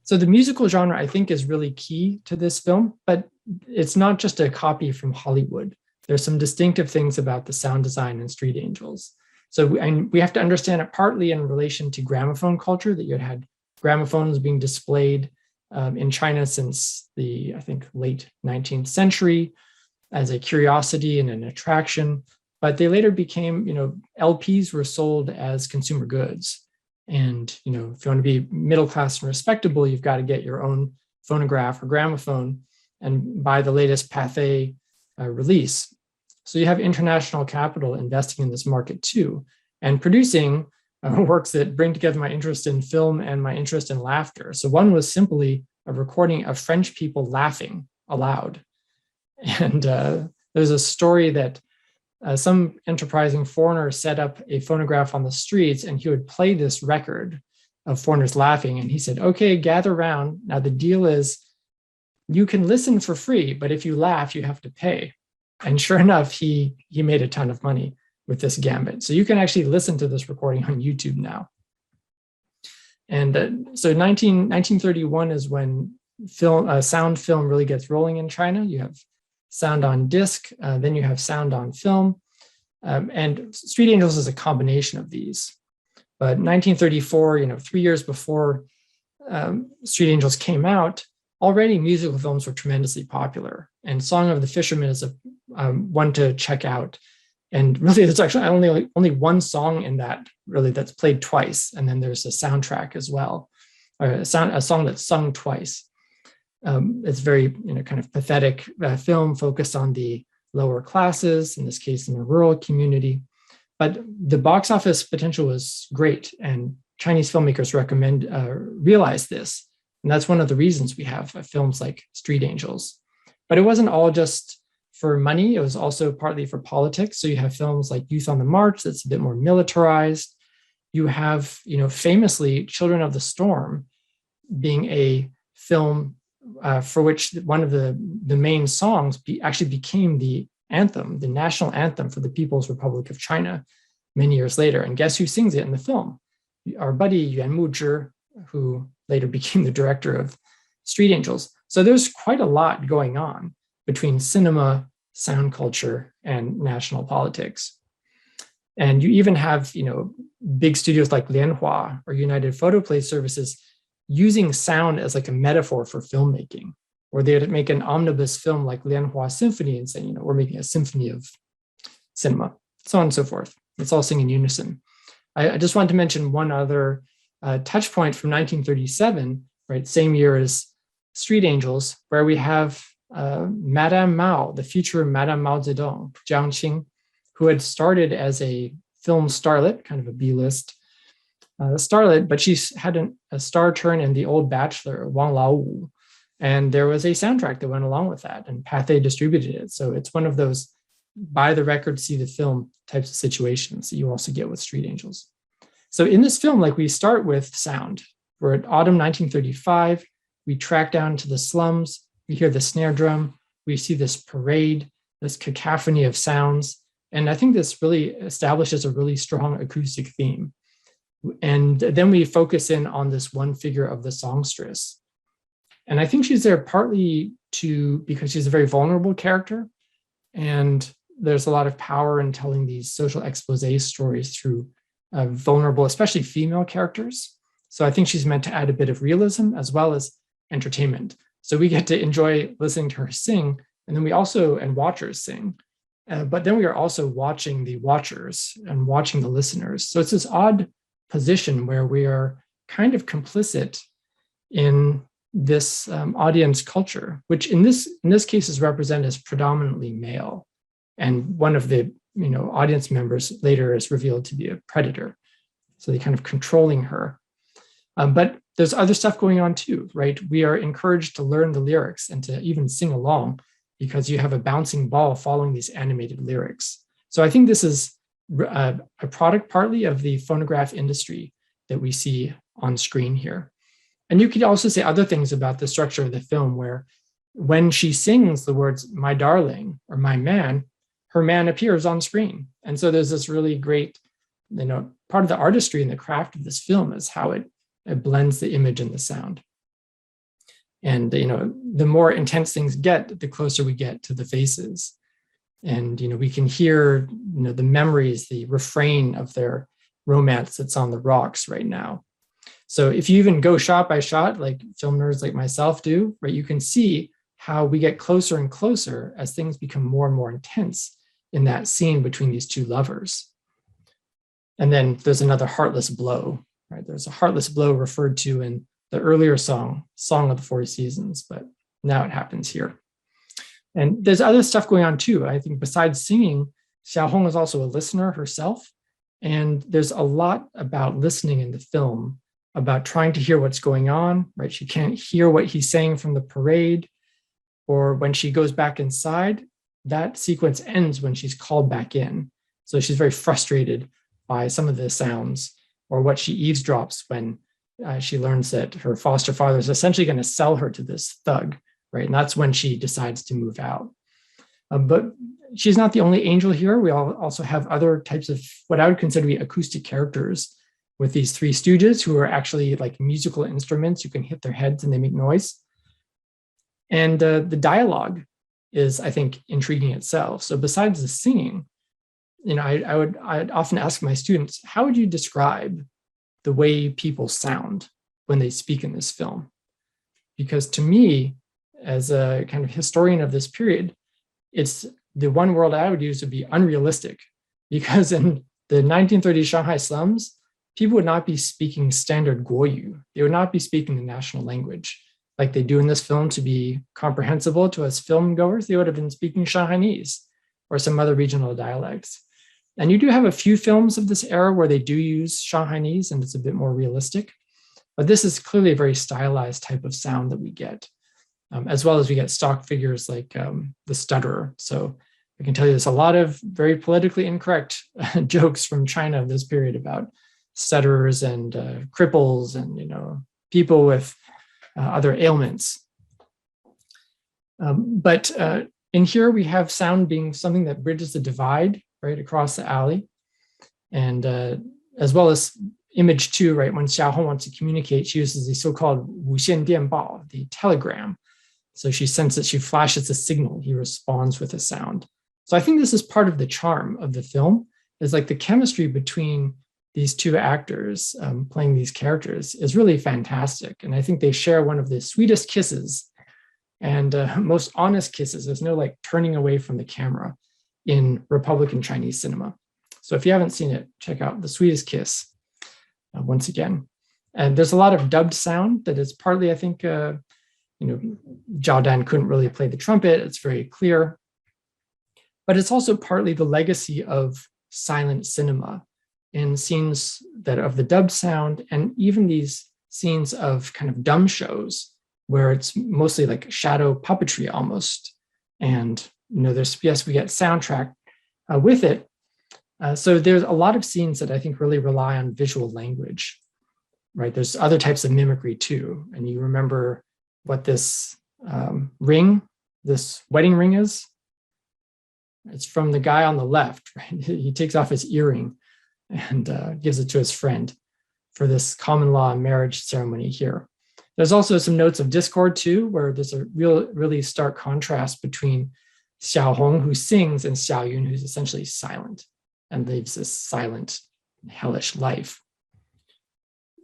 So the musical genre, I think, is really key to this film, but it's not just a copy from Hollywood. There's some distinctive things about the sound design in Street Angels. So and we have to understand it partly in relation to gramophone culture, that you had gramophones being displayed in China since the, I think, late 19th century as a curiosity and an attraction. But they later became, LPs were sold as consumer goods. And, if you want to be middle class and respectable, you've got to get your own phonograph or gramophone and buy the latest Pathé release. So you have international capital investing in this market too, and producing works that bring together my interest in film and my interest in laughter. So one was simply a recording of French people laughing aloud. And there's a story that some enterprising foreigner set up a phonograph on the streets, and he would play this record of foreigners laughing. And he said, okay, gather around. Now the deal is you can listen for free, but if you laugh, you have to pay. And sure enough, he made a ton of money with this gambit. So you can actually listen to this recording on YouTube now. And so 1931 is when sound film really gets rolling in China. You have sound on disc, then you have sound on film. And Street Angels is a combination of these. But 1934, 3 years before Street Angels came out, already musical films were tremendously popular. And Song of the Fisherman is one to check out. And really, there's actually only one song in that, really, that's played twice. And then there's a soundtrack as well, or a song that's sung twice. It's very, kind of pathetic film focused on the lower classes, in this case, in a rural community. But the box office potential was great, and Chinese filmmakers realized this. And that's one of the reasons we have films like Street Angels. But it wasn't all just for money. It was also partly for politics. So you have films like Youth on the March, that's a bit more militarized. You have, famously Children of the Storm being a film for which one of the main songs actually became the anthem, the national anthem for the People's Republic of China many years later. And guess who sings it in the film? Our buddy Yuan Muzhi, who later became the director of Street Angels. So there's quite a lot going on between cinema, sound culture, and national politics. And you even have, big studios like Lianhua or United Photoplay Services using sound as like a metaphor for filmmaking, or they'd make an omnibus film like Lianhua Symphony and say, we're making a symphony of cinema, so on and so forth. Let's all sing in unison. I just wanted to mention one other touch point from 1937, right? Same year as Street Angels, where we have Madame Mao, the future Madame Mao Zedong, Jiang Qing, who had started as a film starlet, kind of a B-list starlet, but she had a star turn in The Old Bachelor, Wang Laowu. And there was a soundtrack that went along with that, and Pathé distributed it. So it's one of those buy the record, see the film types of situations that you also get with Street Angels. So in this film, we start with sound. We're at autumn 1935. We track down to the slums. We hear the snare drum. We see this parade, this cacophony of sounds. And I think this really establishes a really strong acoustic theme. And then we focus in on this one figure of the songstress. And I think she's there partly because she's a very vulnerable character. And there's a lot of power in telling these social expose stories through vulnerable, especially female characters. So I think she's meant to add a bit of realism as well as entertainment. So we get to enjoy listening to her sing, and then and watchers sing. But then we are also watching the watchers and watching the listeners. So it's this odd position where we are kind of complicit in this audience culture, which in this case is represented as predominantly male. And one of the audience members later is revealed to be a predator. So they're kind of controlling her. But there's other stuff going on too, right? We are encouraged to learn the lyrics and to even sing along because you have a bouncing ball following these animated lyrics. So I think this is a product partly of the phonograph industry that we see on screen here. And you could also say other things about the structure of the film, where when she sings the words, my darling, or my man, her man appears on screen. And so there's this really great, part of the artistry and the craft of this film is how it blends the image and the sound. And, the more intense things get, the closer we get to the faces. And, we can hear, the memories, the refrain of their romance that's on the rocks right now. So if you even go shot by shot, like film nerds like myself do, right, you can see how we get closer and closer as things become more and more intense in that scene between these two lovers. And then there's another heartless blow, right? There's a heartless blow referred to in the earlier Song of the 40 Seasons, but now it happens here. And there's other stuff going on too. I think besides singing, Xiaohong is also a listener herself. And there's a lot about listening in the film, about trying to hear what's going on, right? She can't hear what he's saying from the parade, or when she goes back inside, that sequence ends when she's called back in. So she's very frustrated by some of the sounds, or what she eavesdrops when she learns that her foster father is essentially going to sell her to this thug, right? And that's when she decides to move out. But she's not the only angel here. We also have other types of what I would consider to be acoustic characters, with these three stooges who are actually like musical instruments. You can hit their heads and they make noise. And the dialogue is, I think, intriguing itself. So besides the singing, I'd often ask my students, how would you describe the way people sound when they speak in this film? Because to me, as a kind of historian of this period, it's the one word I would use would be unrealistic, because in the 1930s Shanghai slums, people would not be speaking standard Guoyu. They would not be speaking the national language like they do in this film to be comprehensible to us film goers. They would have been speaking Shanghainese or some other regional dialects. And you do have a few films of this era where they do use Shanghainese and it's a bit more realistic. But this is clearly a very stylized type of sound that we get, as well as we get stock figures like the stutterer. So I can tell you there's a lot of very politically incorrect jokes from China of this period about stutterers and cripples and people with other ailments. But in here we have sound being something that bridges the divide right across the alley, and as well as image too. Right, when Xiaohong wants to communicate, she uses the so-called 无线电报, the telegram. So she senses, she flashes a signal. He responds with a sound. So I think this is part of the charm of the film. Is like the chemistry between these two actors playing these characters is really fantastic. And I think they share one of the sweetest kisses and most honest kisses. There's no like turning away from the camera in Republican Chinese cinema. So if you haven't seen it, check out The Sweetest Kiss once again. And there's a lot of dubbed sound that is partly, I think, Zhao Dan couldn't really play the trumpet. It's very clear. But it's also partly the legacy of silent cinema in scenes that of the dubbed sound, and even these scenes of kind of dumb shows where it's mostly like shadow puppetry almost. And there's, yes, we get soundtrack with it. So there's a lot of scenes that I think really rely on visual language, right? There's other types of mimicry too. And you remember what this ring, this wedding ring is? It's from the guy on the left, right? He takes off his earring and gives it to his friend for this common law marriage ceremony here. There's also some notes of discord too, where there's a really stark contrast between Xiaohong, who sings, and Xiaoyun, who's essentially silent and lives this silent, hellish life.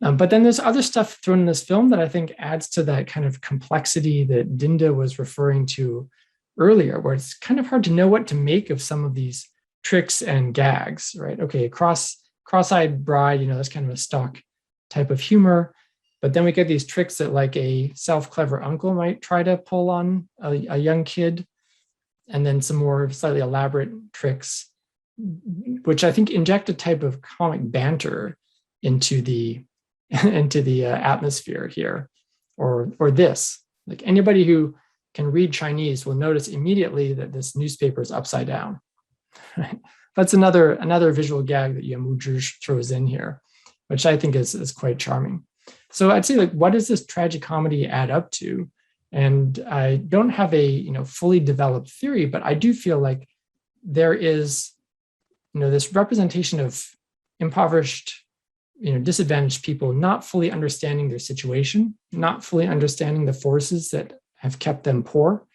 But then there's other stuff thrown in this film that I think adds to that kind of complexity that Dinda was referring to earlier, where it's kind of hard to know what to make of some of these tricks and gags, right? Okay, cross-eyed bride, that's kind of a stock type of humor. But then we get these tricks that like a self-clever uncle might try to pull on a young kid. And then some more slightly elaborate tricks, which I think inject a type of comic banter into the atmosphere here, or this. Like anybody who can read Chinese will notice immediately that this newspaper is upside down. Right? That's another visual gag that Yuan Muzhi throws in here, which I think is quite charming. So I'd say, like, what does this tragic comedy add up to? And I don't have a fully developed theory, but I do feel like there is this representation of impoverished disadvantaged people not fully understanding their situation, not fully understanding the forces that have kept them poor,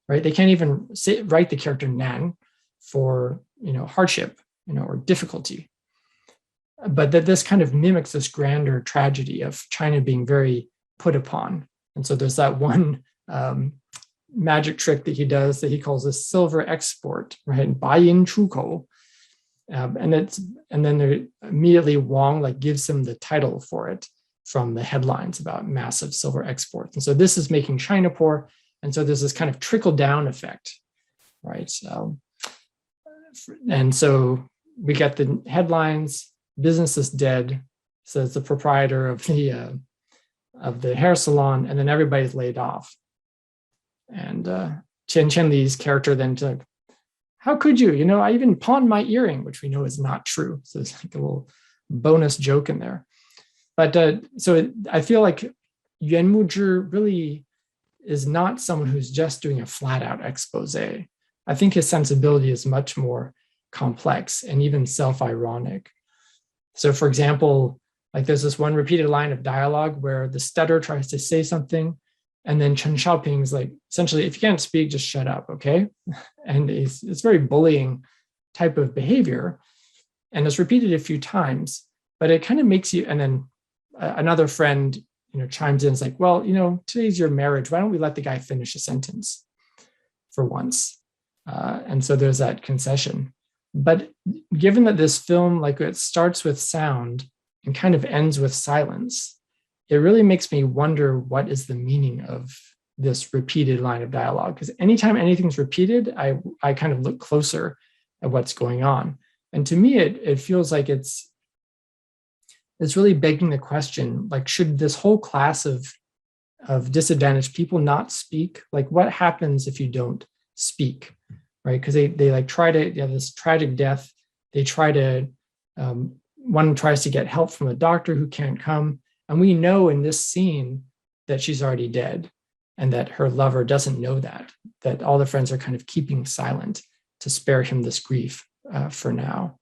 right? They can't even write the character Nan for hardship, or difficulty. But that this kind of mimics this grander tragedy of China being very put upon. And so there's that one magic trick that he does that he calls a silver export, right? 白银出口. And then immediately Wang gives him the title for it from the headlines about massive silver exports. And so this is making China poor. And so there's this kind of trickle down effect, right? And so we get the headlines, business is dead, says the proprietor of the hair salon, and then everybody's laid off. And Chen Chenli's character then took, how could you? I even pawned my earring, which we know is not true. So it's like a little bonus joke in there. But I feel like Yuan Muzhi really is not someone who's just doing a flat out expose. I think his sensibility is much more complex and even self-ironic. So for example, there's this one repeated line of dialogue where the stutterer tries to say something, and then Chen Xiaoping's essentially, if you can't speak, just shut up, okay? And it's very bullying type of behavior. And it's repeated a few times, but it kind of makes you, and then another friend, chimes in, it's like, well, today's your marriage. Why don't we let the guy finish a sentence for once? And so there's that concession. But given that this film, it starts with sound and kind of ends with silence, it really makes me wonder what is the meaning of this repeated line of dialogue. Because anytime anything's repeated, I kind of look closer at what's going on. And to me, it feels like it's really begging the question, should this whole class of disadvantaged people not speak? What happens if you don't speak, right? Because they try to, this tragic death, they try to, one tries to get help from a doctor who can't come. And we know in this scene that she's already dead and that her lover doesn't know that all the friends are kind of keeping silent to spare him this grief for now.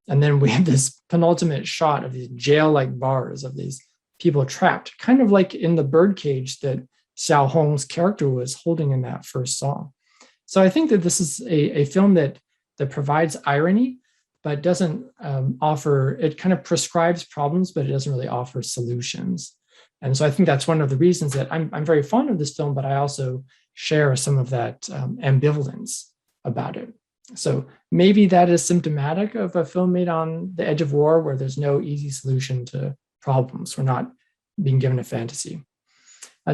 And then we have this penultimate shot of these jail-like bars of these people trapped, kind of like in the birdcage that Xiao Hong's character was holding in that first song. So I think that this is a film that provides irony, but doesn't offer, it kind of prescribes problems, but it doesn't really offer solutions. And so I think that's one of the reasons that I'm very fond of this film, but I also share some of that ambivalence about it. So maybe that is symptomatic of a film made on the edge of war where there's no easy solution to problems. We're not being given a fantasy.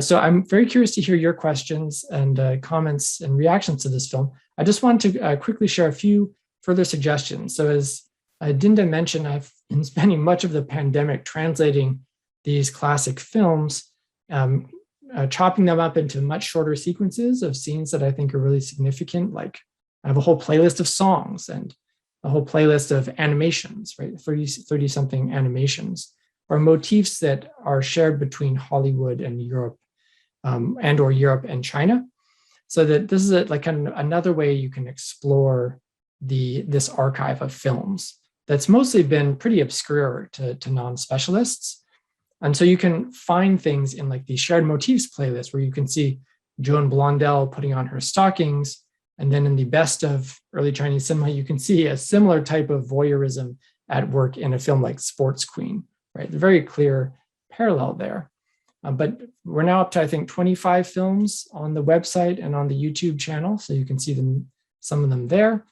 So I'm very curious to hear your questions and comments and reactions to this film. I just want to quickly share a few further suggestions. So as Dinda mentioned, I've been spending much of the pandemic translating these classic films, chopping them up into much shorter sequences of scenes that I think are really significant. I have a whole playlist of songs and a whole playlist of animations, right? 30 something animations, or motifs that are shared between Hollywood and Europe, and or Europe and China. So that this is another way you can explore this archive of films that's mostly been pretty obscure to non-specialists. And so you can find things in the shared motifs playlist where you can see Joan Blondell putting on her stockings. And then in the best of early Chinese cinema, you can see a similar type of voyeurism at work in a film like Sports Queen, right? The very clear parallel there. But we're now up to, I think, 25 films on the website and on the YouTube channel. So you can see some of them there.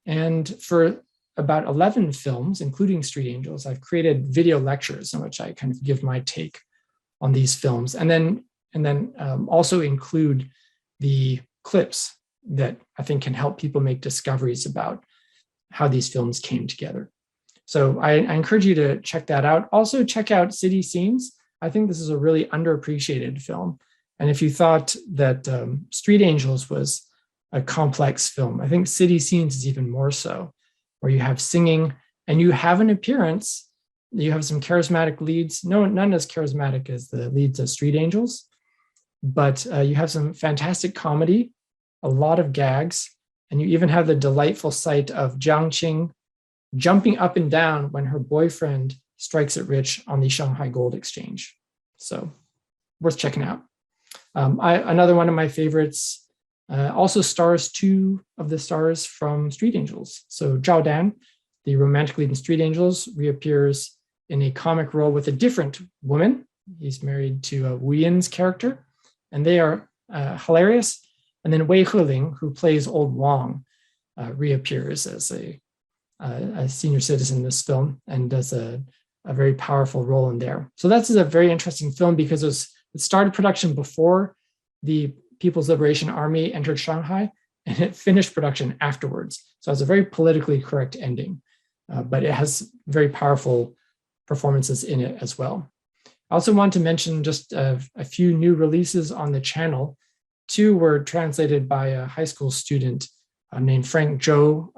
And for about 11 films, including Street Angels, I've created video lectures in which I kind of give my take on these films. And then also include the clips that I think can help people make discoveries about how these films came together. So I encourage you to check that out. Also check out City Scenes. I think this is a really underappreciated film. And if you thought that Street Angels was a complex film, I think City Scenes is even more so, where you have singing and you have an appearance, you have some charismatic leads, none as charismatic as the leads of Street Angels, but you have some fantastic comedy, a lot of gags, and you even have the delightful sight of Jiang Qing jumping up and down when her boyfriend strikes it rich on the Shanghai Gold Exchange. So worth checking out. Another one of my favorites also stars two of the stars from Street Angels. So Zhao Dan, the romantic lead in Street Angels, reappears in a comic role with a different woman. He's married to Wu Yin's character, and they are hilarious. And then Wei Heling, who plays Old Wang, reappears as a senior citizen in this film and does a very powerful role in there. So that's a very interesting film because it started production before the People's Liberation Army entered Shanghai, and it finished production afterwards. So it's a very politically correct ending, but it has very powerful performances in it as well. I also want to mention just a few new releases on the channel. Two were translated by a high school student named Frank Zhou,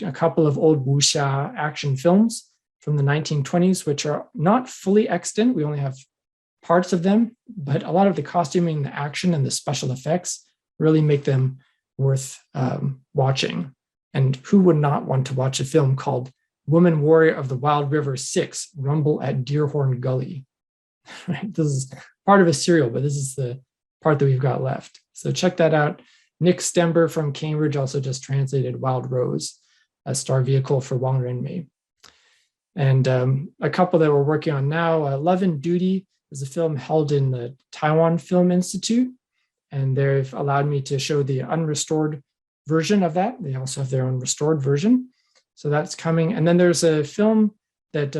a couple of old wuxia action films from the 1920s, which are not fully extant. We only have parts of them, but a lot of the costuming, the action, and the special effects really make them worth watching. And who would not want to watch a film called Woman Warrior of the Wild River 6, Rumble at Deerhorn Gully? Right? This is part of a serial, but this is the part that we've got left. So check that out. Nick Stember from Cambridge also just translated Wild Rose, a star vehicle for Wang Renmei. And a couple that we're working on now, Love and Duty is a film held in the Taiwan Film Institute, and they've allowed me to show the unrestored version of that. They also have their own restored version. So that's coming. And then there's a film that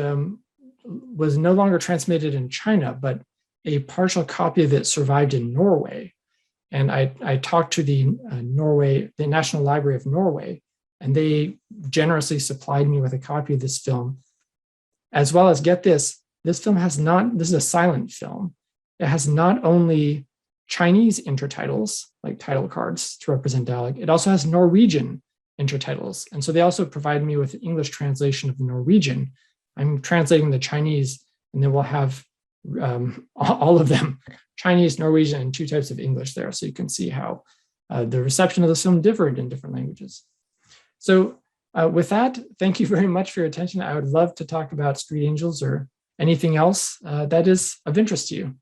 was no longer transmitted in China, but a partial copy of it survived in Norway. And I talked to the National Library of Norway, and they generously supplied me with a copy of this film, as well as, get this, this film has not, this is a silent film. It has not only Chinese intertitles, like title cards to represent dialogue, it also has Norwegian intertitles. And so they also provide me with an English translation of the Norwegian. I'm translating the Chinese, and then we'll have all of them, Chinese, Norwegian, and two types of English there. So you can see how the reception of this film differed in different languages. So with that, thank you very much for your attention. I would love to talk about Street Angels or anything else that is of interest to you.